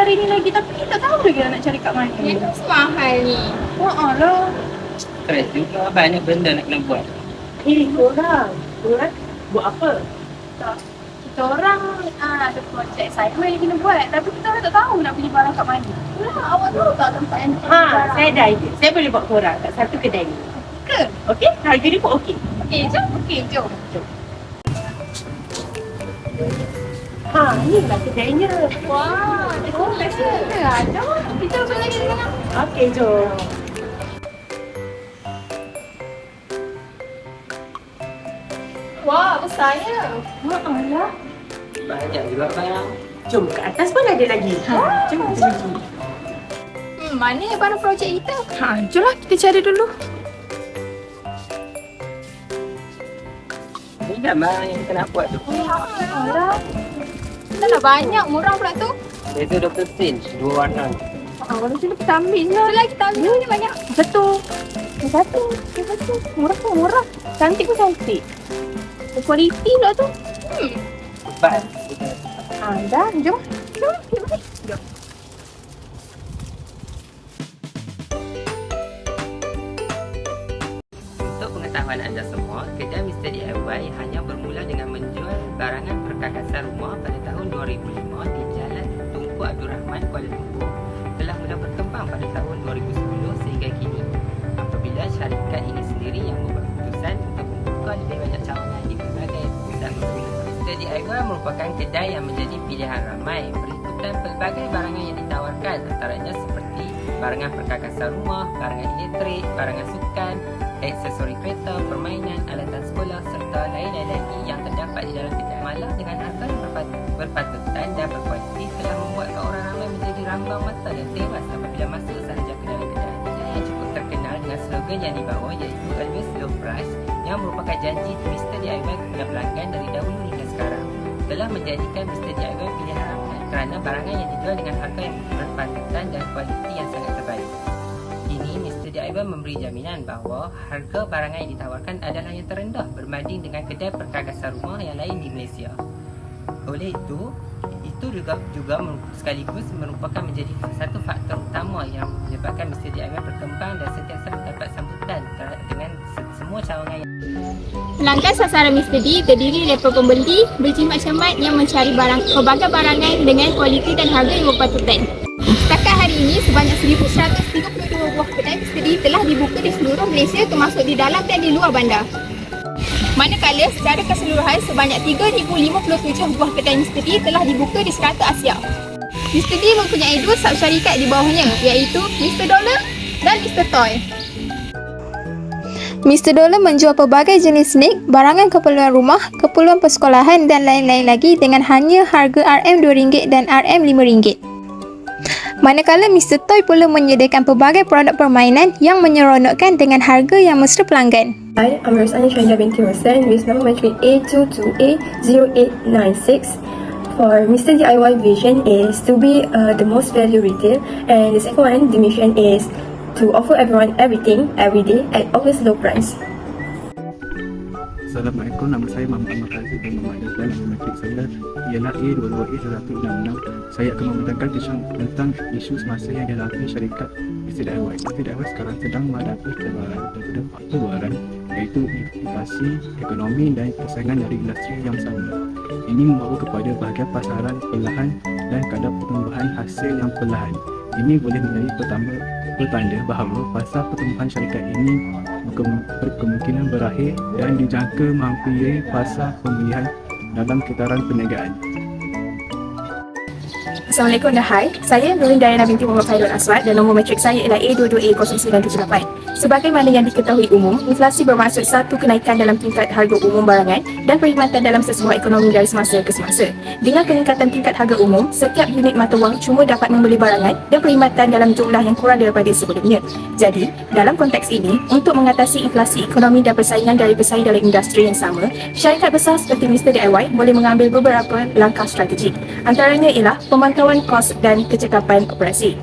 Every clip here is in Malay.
hari ni lagi tapi kita tak tahu lagi nak cari kat mana. Yang tu mahal ni. Lah. Stres juga, banyak benda nak kena buat. Korang buat apa? Kita orang ada projek assignment yang kena buat. Tapi kita orang tak tahu nak beli barang kat mana. Awak tahu tak tempat yang kita beli barang? Saya ada idea. Saya boleh bawa korang kat satu kedai ni. Ke? Okey? Harga dia pun okey. Okey, jom. Inilah kedainya. Wah, best ke? Jom, kita beli sekarang. Okey, jom. Wah, besarnya. Lah. Banyak juga barang. Jom, kat atas pun ada lagi. Jom kita pergi. Mana barang projek kita? Jomlah kita cari dulu. Ini kan barang yang kita nak buat tu. Kita dah banyak, murah pula tu. Beza 20 sen, 2 warna. Kalau macam tu kita ambil je. Itulah kita ambil ni banyak. Betul. Yang satu. Murah pun murah. Cantik pun cantik. Kualiti pula tu. Cepat. Dah, jom. Untuk pengetahuan anda semua, kedai Mr. DIY hanya bermula dengan menjual barangan perkakasan rumah pada tahun 2005 di Jalan Tunku Abdul Rahman, Kuala Lumpur. Telah mula berkembang pada tahun 2010 sehingga kini. Apabila syarikat ini sendiri yang membuat keputusan untuk membuka lebih banyak cawangan di berbagai pusat membeli. Mr. DIY merupakan kedai yang menjadi pilihan ramai berikutan pelbagai barangan yang ditawarkan, antaranya seperti barangan perkakasan rumah, barangan elektrik, barangan sukan, aksesori kereta, permainan, alatan sekolah serta lain-lain lagi yang terdapat di dalam kedai. Malah dengan harga yang berpatutan dan berkualiti telah membuat orang ramai menjadi rambang mata dan tewas apabila masuk sahaja ke dalam kedai. Kedai yang cukup terkenal dengan slogan yang dibawa iaitu Always Low Price yang merupakan janji Mr. DIY kepada pelanggan dari dahulu hingga sekarang telah menjadikan Mr. DIY pilihan ramai kerana barangan yang dijual dengan harga yang berpatutan dan kualiti yang sangat terbaik. Kini Mr. DIY memberi jaminan bahawa harga barangan yang ditawarkan adalah yang terendah berbanding dengan kedai perkakasan rumah yang lain di Malaysia. Oleh itu juga sekaligus merupakan menjadi satu faktor utama yang menyebabkan Mr. DIY berkembang dan sentiasa mendapat sambutan dengan semua cawangan yang Pelanggan sasaran Mr. D terdiri daripada pembeli, berjimat cermat yang mencari pelbagai barangan dengan kualiti dan harga yang berpatutan. Setakat hari ini, sebanyak 1,132 buah kedai Mr. D telah dibuka di seluruh Malaysia termasuk di dalam dan di luar bandar. Manakala secara keseluruhan, sebanyak 3,057 buah kedai Mr. D telah dibuka di sekata Asia. Mr. D mempunyai dua subsyarikat di bawahnya iaitu Mr. Dollar dan Mr. Toy. Mr. Dollar menjual pelbagai jenis snack, barangan keperluan rumah, keperluan persekolahan dan lain-lain lagi dengan hanya harga RM2 dan RM5. Manakala Mr. Toy pula menyediakan pelbagai produk permainan yang menyeronokkan dengan harga yang mesra pelanggan. Hi, I'm Rosani Shanja binti Hussain with number matric A22A0896. For Mr. DIY vision is to be the most value retail, and the second one, the mission is to offer everyone everything, every day at always low price. Assalamualaikum, nama saya Muhammad Ahmad Razif dan memadilkan matrik saya ialah A22A166. Saya akan membentangkan tentang isu semasa yang dihadapi syarikat Mr. DIY. Mr. DIY sekarang sedang menghadapi cabaran daripada faktor luaran iaitu inflasi, ekonomi dan persaingan dari industri yang sama. Ini membawa kepada bahagian pasaran perlahan dan kadar pertumbuhan hasil yang perlahan. Ini boleh menjadi pertanda bahawa fasa pertumbuhan syarikat ini berkemungkinan berakhir dan dijangka menghampiri fasa pemulihan dalam kitaran perniagaan. Assalamualaikum dan hai. Saya Nurin Dayana binti Muhammad Fairul Aswad dan nombor matrik saya ialah A22A0978. Sebagaimana yang diketahui umum, inflasi bermaksud satu kenaikan dalam tingkat harga umum barangan dan perkhidmatan dalam sesuatu ekonomi dari semasa ke semasa. Dengan peningkatan tingkat harga umum, setiap unit mata wang cuma dapat membeli barangan dan perkhidmatan dalam jumlah yang kurang daripada sebelumnya. Jadi, dalam konteks ini, untuk mengatasi inflasi ekonomi dan persaingan dari pesaing dalam industri yang sama, syarikat besar seperti Mr. DIY boleh mengambil beberapa langkah strategik. Antaranya ialah pemantauan kos dan kecekapan operasi.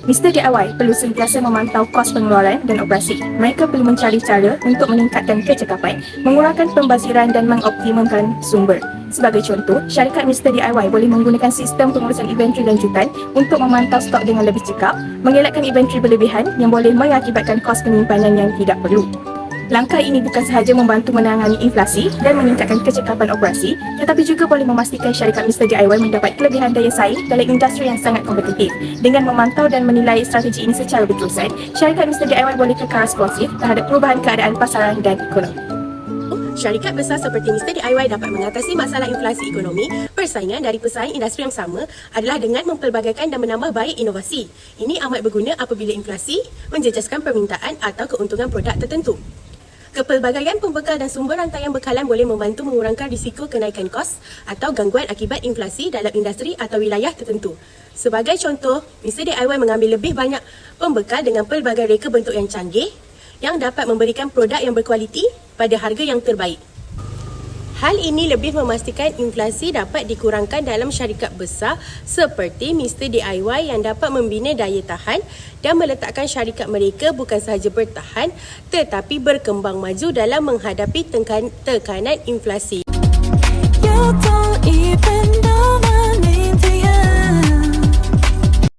Mr. DIY perlu sentiasa memantau kos pengeluaran dan operasi. Mereka perlu mencari cara untuk meningkatkan kecekapan, mengurangkan pembaziran dan mengoptimumkan sumber. Sebagai contoh, syarikat Mr. DIY boleh menggunakan sistem pengurusan inventory lanjutan untuk memantau stok dengan lebih cekap, mengelakkan inventory berlebihan yang boleh mengakibatkan kos penyimpanan yang tidak perlu. Langkah ini bukan sahaja membantu menangani inflasi dan meningkatkan kecekapan operasi, tetapi juga boleh memastikan syarikat Mr. DIY mendapat kelebihan daya saing dalam industri yang sangat kompetitif. Dengan memantau dan menilai strategi ini secara berterusan, syarikat Mr. DIY boleh kekal responsif terhadap perubahan keadaan pasaran dan ekonomi. Syarikat besar seperti Mr. DIY dapat mengatasi masalah inflasi ekonomi. Persaingan dari pesaing industri yang sama adalah dengan mempelbagaikan dan menambah baik inovasi. Ini amat berguna apabila inflasi menjejaskan permintaan atau keuntungan produk tertentu. Kepelbagaian pembekal dan sumber rantaian bekalan boleh membantu mengurangkan risiko kenaikan kos atau gangguan akibat inflasi dalam industri atau wilayah tertentu. Sebagai contoh, Mr. DIY mengambil lebih banyak pembekal dengan pelbagai reka bentuk yang canggih yang dapat memberikan produk yang berkualiti pada harga yang terbaik. Hal ini lebih memastikan inflasi dapat dikurangkan dalam syarikat besar seperti Mr. DIY yang dapat membina daya tahan dan meletakkan syarikat mereka bukan sahaja bertahan tetapi berkembang maju dalam menghadapi tekanan inflasi.